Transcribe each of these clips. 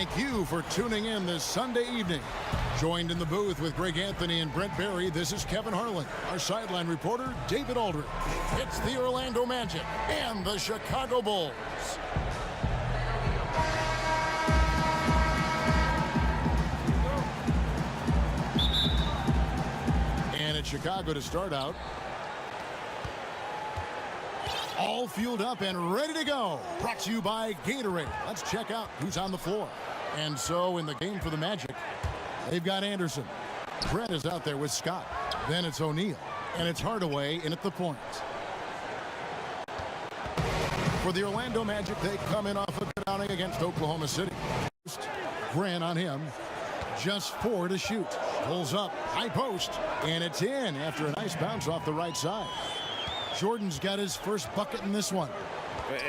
Thank you for tuning in this Sunday evening. Joined in the booth with Greg Anthony and Brent Barry, this is Kevin Harlan. Our sideline reporter, David Aldridge. It's the Orlando Magic and the Chicago Bulls. And it's Chicago to start out. All fueled up and ready to go. Brought to you by Gatorade. Let's check out who's on the floor. And so in the game for the Magic, they've got Anderson. Brett is out there with Scott. Then it's O'Neal. And it's Hardaway in at the point. For the Orlando Magic, they come in off a good outing against Oklahoma City. Grant on him. Just 4 to shoot. Pulls up. High post. And it's in after a nice bounce off the right side. Jordan's got his first bucket in this one.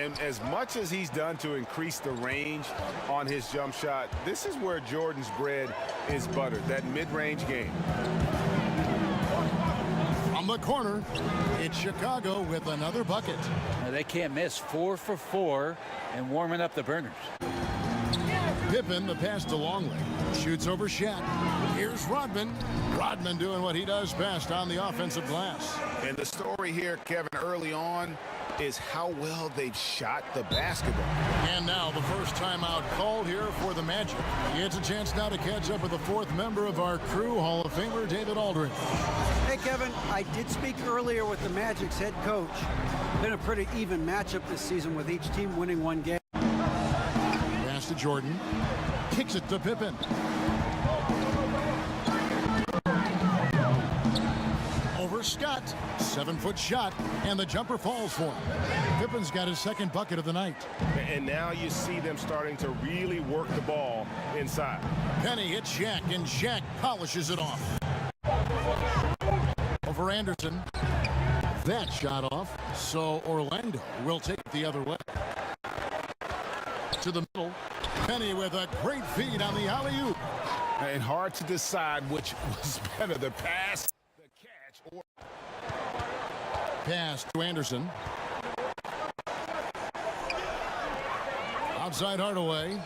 And as much as he's done to increase the range on his jump shot, this is where Jordan's bread is buttered, that mid-range game. From the corner, it's Chicago with another bucket. They can't miss. 4 for 4 and warming up the burners. Pippen, the pass to Longley. Shoots over Shaq. Here's Rodman. Rodman doing what he does best on the offensive glass. And the story here, Kevin, early on is how well they've shot the basketball. And now the first timeout called here for the Magic. It's a chance now to catch up with the fourth member of our crew, Hall of Famer David Aldridge. Hey, Kevin, I did speak earlier with the Magic's head coach. Been a pretty even matchup this season with each team winning one game. Pass to Jordan. Kicks it to Pippen. Over Scott. 7-foot shot, and the jumper falls for him. Pippen's got his second bucket of the night. And now you see them starting to really work the ball inside. Penny hits Shaq, and Shaq polishes it off. Over Anderson. That shot off, so Orlando will take it the other way. To the middle. Penny with a great feed on the alley-oop. And hard to decide which was better, the pass, the catch, or... Pass to Anderson. Outside Hardaway.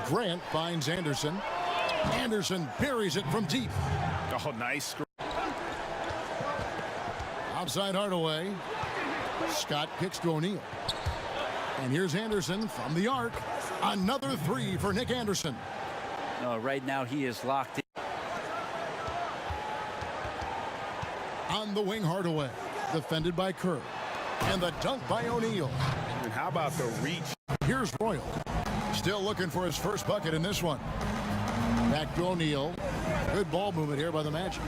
Grant finds Anderson. Anderson buries it from deep. Oh, nice. Outside Hardaway. Scott kicks to O'Neal. And here's Anderson from the arc. Another 3 for Nick Anderson. Right now he is locked in. On the wing, Hardaway. Defended by Kerr. And the dunk by O'Neal. And how about the reach? Here's Royal. Still looking for his first bucket in this one. Back to O'Neal. Good ball movement here by the Magic.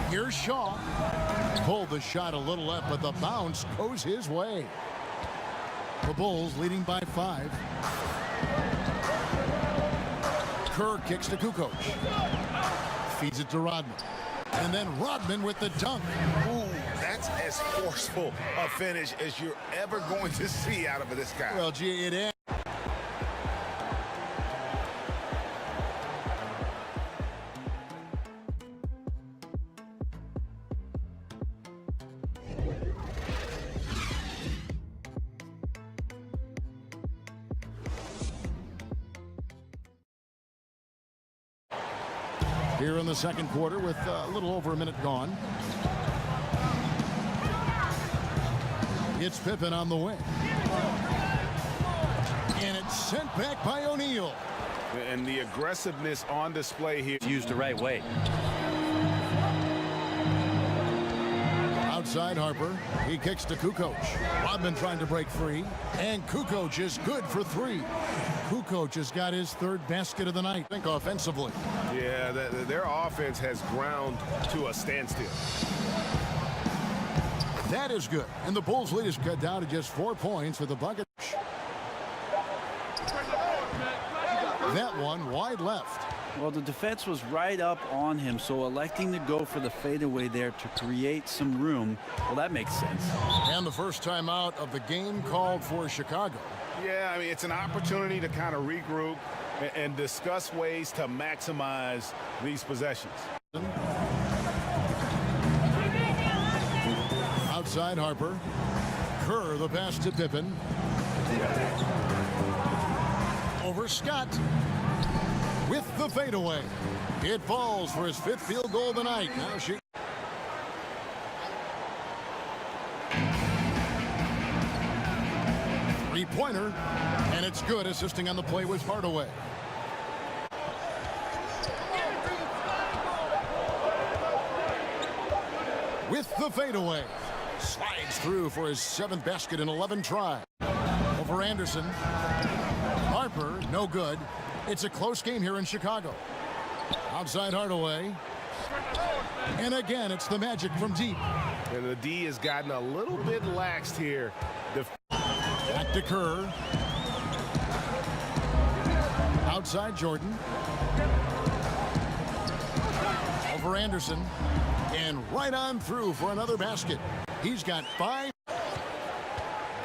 Here's Shaw. Pulled the shot a little left, but the bounce goes his way. The Bulls leading by 5. Kerr kicks to Kukoc. Feeds it to Rodman. And then Rodman with the dunk. Ooh, that's as forceful a finish as you're ever going to see out of this guy. Well, gee, it is. Here in the second quarter with a little over a minute gone. It's Pippen on the wing. And it's sent back by O'Neal. And the aggressiveness on display here. Used the right way. Outside Harper. He kicks to Kukoc. Rodman trying to break free. And Kukoc is good for 3. Kukoc has got his third basket of the night. Think offensively. Yeah, their offense has ground to a standstill. That is good. And the Bulls lead is cut down to just 4 points with a bucket. That one wide left. Well, the defense was right up on him, so electing to go for the fadeaway there to create some room, well, that makes sense. And the first time out of the game called for Chicago. Yeah, I mean, it's an opportunity to kind of regroup and discuss ways to maximize these possessions. Outside Harper. Kerr, the pass to Pippen. Over Scott with the fadeaway. It falls for his 5th field goal tonight. Now she. Three-pointer, and it's good, assisting on the play with Hardaway. With the fadeaway. Slides through for his 7th basket in 11 tries. Over Anderson. Harper, no good. It's a close game here in Chicago. Outside Hardaway. And again, it's the Magic from deep. And the D has gotten a little bit laxed here. Back to Kerr. Outside Jordan. Over Anderson. And right on through for another basket. He's got 5.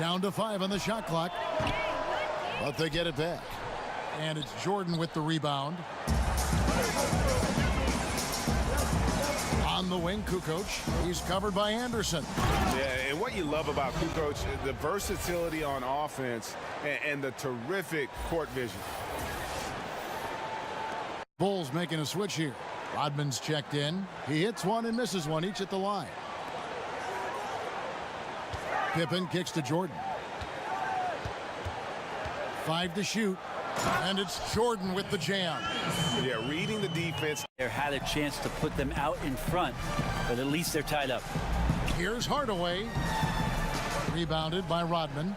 Down to 5 on the shot clock. But they get it back. And it's Jordan with the rebound. On the wing, Kukoc. He's covered by Anderson. Yeah, and what you love about Kukoc, the versatility on offense and the terrific court vision. Bulls making a switch here. Rodman's checked in. He hits one and misses one, each at the line. Pippen kicks to Jordan. 5 to shoot. And it's Jordan with the jam. Yeah, reading the defense. They had a chance to put them out in front, but at least they're tied up. Here's Hardaway. Rebounded by Rodman.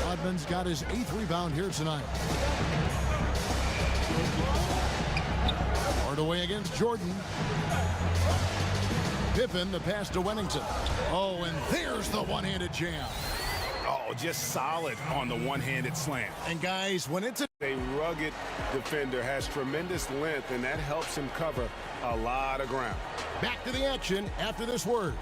Rodman's got his 8th rebound here tonight. Hardaway against Jordan. Pippen, the pass to Wennington. Oh, and there's the one-handed jam. Oh, just solid on the one-handed slam. And guys, when it's a rugged defender, has tremendous length, and that helps him cover a lot of ground. Back to the action after this word.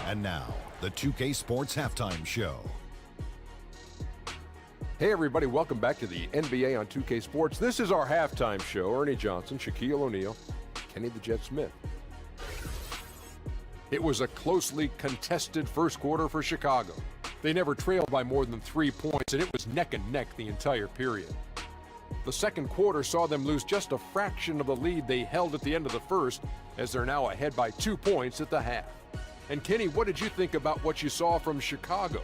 And now, the 2K Sports Halftime Show. Hey everybody, welcome back to the NBA on 2K Sports. This is our halftime show. Ernie Johnson, Shaquille O'Neal, Kenny the Jet Smith. It was a closely contested first quarter for Chicago. They never trailed by more than 3 points, and it was neck and neck the entire period. The second quarter saw them lose just a fraction of the lead they held at the end of the first, as they're now ahead by 2 points at the half. And Kenny, what did you think about what you saw from Chicago?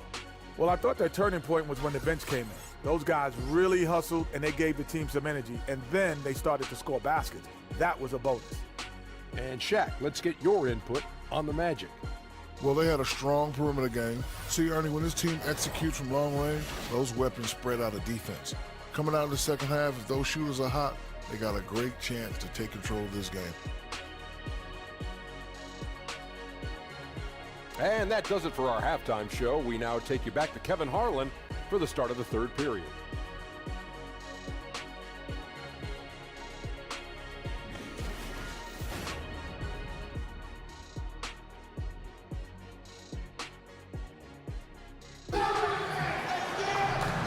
Well, I thought their turning point was when the bench came in. Those guys really hustled, and they gave the team some energy, and then they started to score baskets. That was a bonus. And Shaq, let's get your input on the Magic. Well, they had a strong perimeter game. See, Ernie, when this team executes from long range, those weapons spread out of defense. Coming out in the second half, if those shooters are hot, they got a great chance to take control of this game. And that does it for our halftime show. We now take you back to Kevin Harlan for the start of the third period.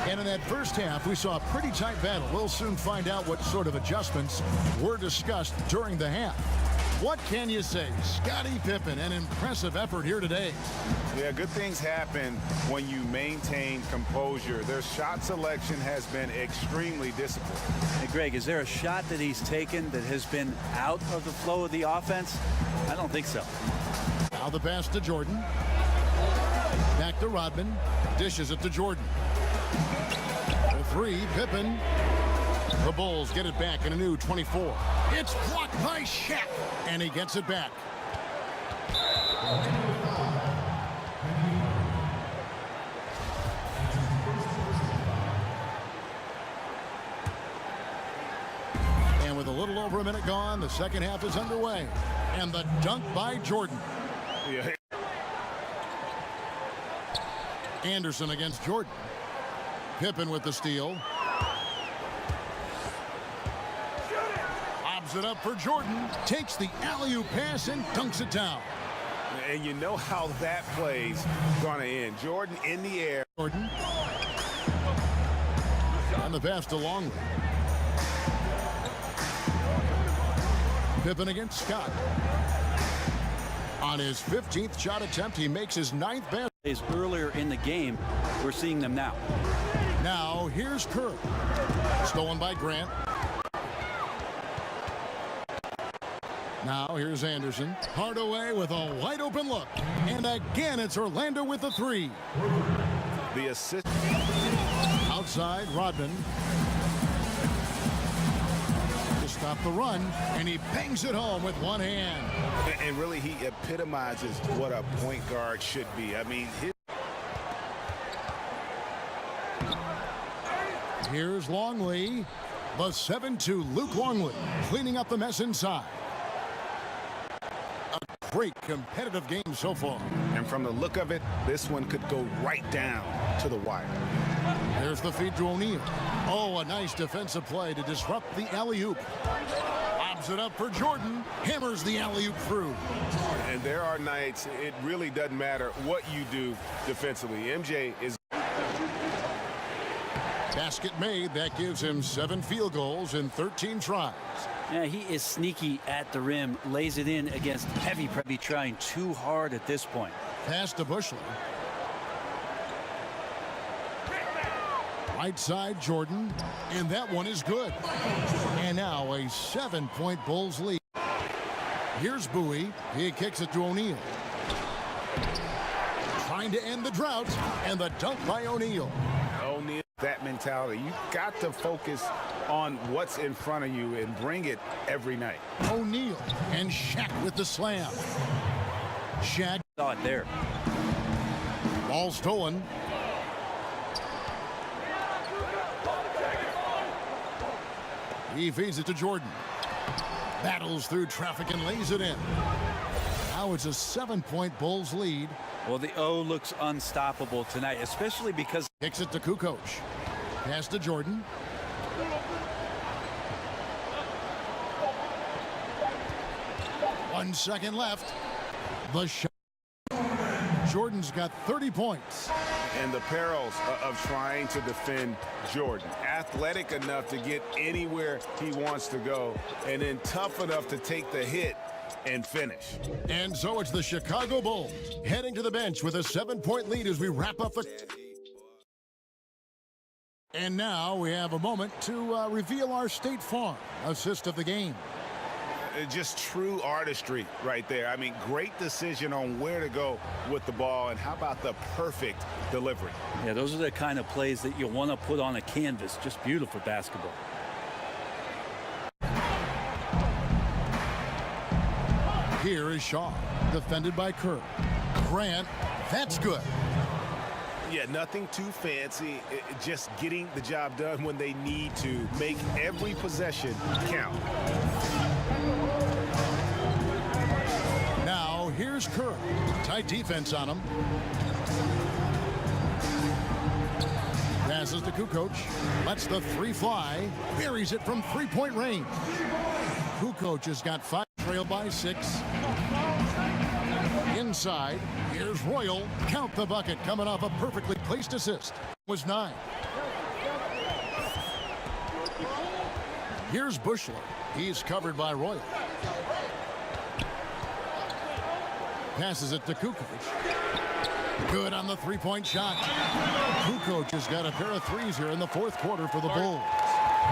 And in that first half, we saw a pretty tight battle. We'll soon find out what sort of adjustments were discussed during the half. What can you say? Scottie Pippen, an impressive effort here today. Yeah, good things happen when you maintain composure. Their shot selection has been extremely disciplined. Hey, Greg, is there a shot that he's taken that has been out of the flow of the offense? I don't think so. Now the pass to Jordan. Back to Rodman. Dishes it to Jordan. The three, Pippen. The Bulls get it back in a new 24. It's blocked by Shaq, and he gets it back. And with a little over a minute gone, the second half is underway. And the dunk by Jordan. Yeah. Anderson against Jordan. Pippen with the steal. Lobs it up for Jordan. Takes the alley-oop pass and dunks it down. And you know how that play's going to end. Jordan in the air. Jordan. And the pass to Longley. Pippen against Scott. On his 15th shot attempt, he makes his 9th basket. Earlier in the game, we're seeing them now. Now, here's Kerr. Stolen by Grant. Now, here's Anderson. Hardaway with a wide-open look. And again, it's Orlando with the three. The assist. Outside, Rodman. To stop the run, and he bangs it home with one hand. And really, he epitomizes what a point guard should be. I mean, Here's Longley. The 7-2 Luke Longley cleaning up the mess inside. A great competitive game so far. And from the look of it, this one could go right down to the wire. There's the feed to O'Neal. Oh, a nice defensive play to disrupt the alley-oop. Lobs it up for Jordan. Hammers the alley-oop through. And there are nights it really doesn't matter what you do defensively. MJ is... Basket made. That gives him 7 field goals in 13 tries. Yeah, he is sneaky at the rim. Lays it in against heavy pressure, trying too hard at this point. Pass to Bushley. Right side, Jordan. And that one is good. And now a 7-point Bulls lead. Here's Bowie. He kicks it to O'Neal. Trying to end the drought. And the dunk by O'Neal. O'Neal, that mentality. You got to focus on what's in front of you and bring it every night. O'Neal and Shaq with the slam. Shaq. Saw it there. Ball stolen. He feeds it to Jordan. Battles through traffic and lays it in. Now it's a 7-point Bulls lead. Well, the O looks unstoppable tonight, especially because... Kicks it to Kukoc. Pass to Jordan. One second left. The shot. Jordan's got 30 points. And the perils of trying to defend Jordan. Athletic enough to get anywhere he wants to go, and then tough enough to take the hit and finish. And so it's the Chicago Bulls heading to the bench with a 7-point lead as we wrap up the... And now we have a moment to reveal our State Farm assist of the game. Just true artistry right there. I mean, great decision on where to go with the ball, and how about the perfect delivery? Yeah, those are the kind of plays that you want to put on a canvas. Just beautiful basketball. Here is Shaw, defended by Kerr. Grant, that's good. Yeah, nothing too fancy, just getting the job done when they need to. Make every possession count. Now, here's Kerr. Tight defense on him. Passes to Kukoc. Lets the three fly. Buries it from three-point range. Kukoc has got 5, trailed by 6. Inside, here's Royal. Count the bucket, coming off a perfectly placed assist. Was 9. Here's Bushler. He's covered by Royal. Passes it to Kukoc. Good on the three-point shot. Kukoc has got a pair of threes here in the 4th quarter for the Bulls.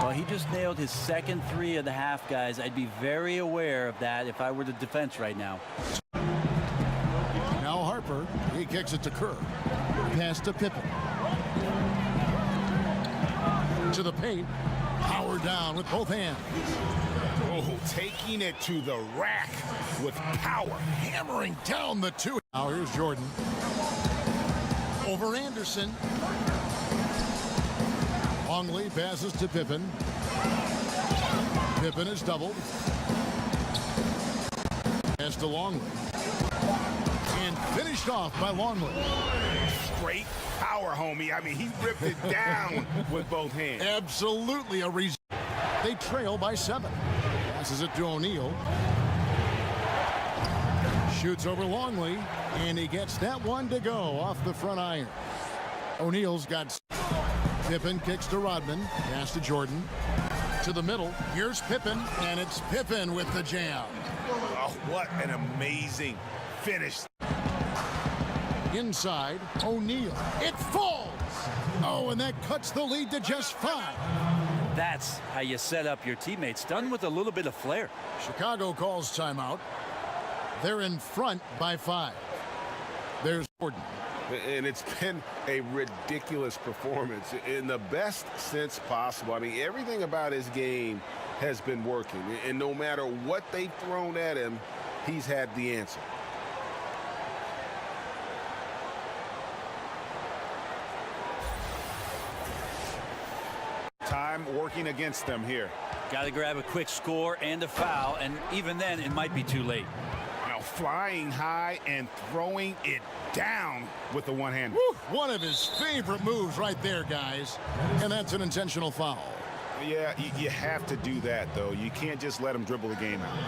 Well, he just nailed his second 3 of the half, guys. I'd be very aware of that if I were the defense right now. Now Harper, he kicks it to Kerr. Pass to Pippen. To the paint. Power down with both hands. Oh, taking it to the rack with power. Hammering down the 2. Now here's Jordan. Over Anderson. Longley passes to Pippen. Pippen is doubled. Pass to Longley. And finished off by Longley. Straight power, homie. I mean, he ripped it down with both hands. Absolutely a reason. They trail by 7. Passes it to O'Neal. Shoots over Longley, and he gets that one to go off the front iron. O'Neal's got... Pippen kicks to Rodman. Pass to Jordan. To the middle. Here's Pippen, and it's Pippen with the jam. Oh, what an amazing finished. Inside, O'Neal. It falls! Oh, and that cuts the lead to just 5. That's how you set up your teammates, done with a little bit of flair. Chicago calls timeout. They're in front by 5. There's Jordan. And it's been a ridiculous performance in the best sense possible. I mean, everything about his game has been working. And no matter what they've thrown at him, he's had the answer. Time working against them here. Got to grab a quick score and a foul, and even then, it might be too late. Now flying high and throwing it down with the one-hand. One of his favorite moves right there, guys. And that's an intentional foul. Yeah, you have to do that, though. You can't just let him dribble the game out.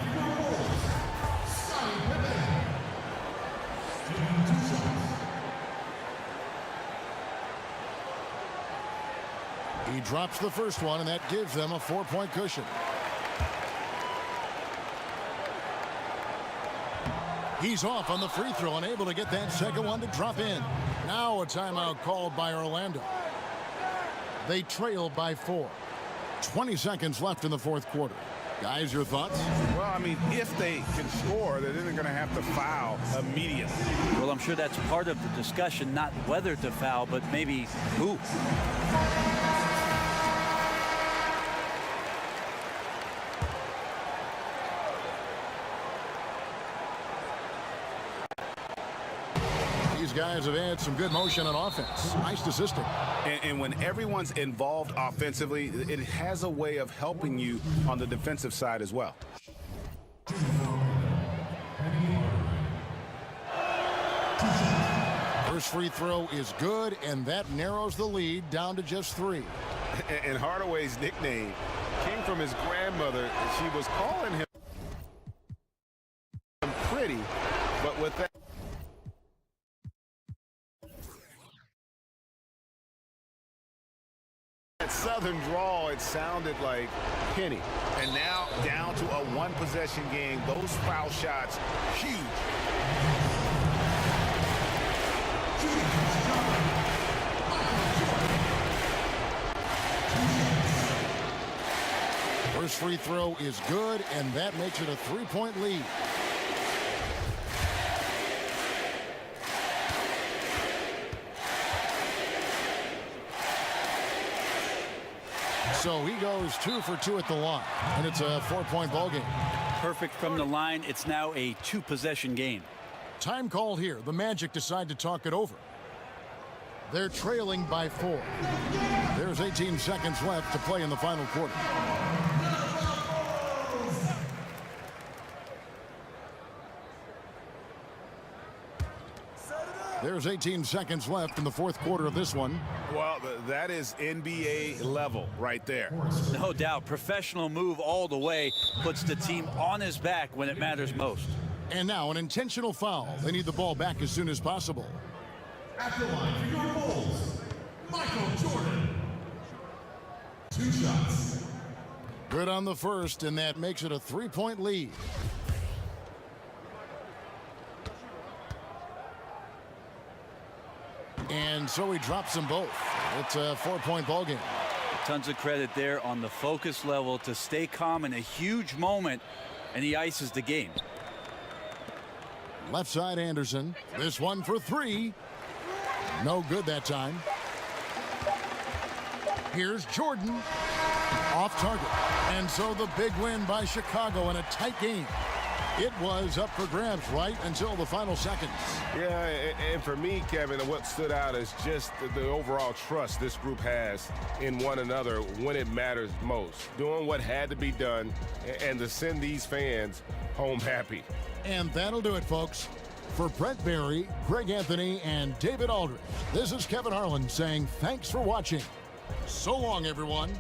He drops the first one, and that gives them a 4-point cushion. He's off on the free throw, unable to get that second one to drop in. Now a timeout called by Orlando. They trail by 4. 20 seconds left in the fourth quarter. Guys, your thoughts? Well, I mean, if they can score, then they're going to have to foul immediately. Well, I'm sure that's part of the discussion, not whether to foul, but maybe who. These guys have had some good motion on offense. Nice assisting. And when everyone's involved offensively, it has a way of helping you on the defensive side as well. First free throw is good, and that narrows the lead down to just 3. And Hardaway's nickname came from his grandmother. She was calling him pretty, but with that southern drawl, it sounded like Penny. And now down to a one-possession game. Those foul shots, huge. First free throw is good, and that makes it a 3-point lead. So he goes 2 for 2 at the line, and it's a 4-point ball game. Perfect from the line. It's now a 2-possession game. Time called here. The Magic decide to talk it over. They're trailing by 4. There's 18 seconds left to play in the final quarter. There's 18 seconds left in the fourth quarter of this one. Well, that is NBA level right there. No doubt. Professional move all the way. Puts the team on his back when it matters most. And now an intentional foul. They need the ball back as soon as possible. At the line for your Bulls, Michael Jordan. 2 shots. Good on the first, and that makes it a 3-point lead. And so he drops them both. It's a 4-point ball game. Tons of credit there on the focus level to stay calm in a huge moment, and he ices the game. Left side Anderson. This one for 3. No good that time. Here's Jordan. Off target. And so the big win by Chicago in a tight game. It was up for grabs right until the final seconds. Yeah, and for me, Kevin, what stood out is just the overall trust this group has in one another when it matters most. Doing what had to be done and to send these fans home happy. And that'll do it, folks. For Brent Barry, Greg Anthony, and David Aldridge, this is Kevin Harlan saying thanks for watching. So long, everyone.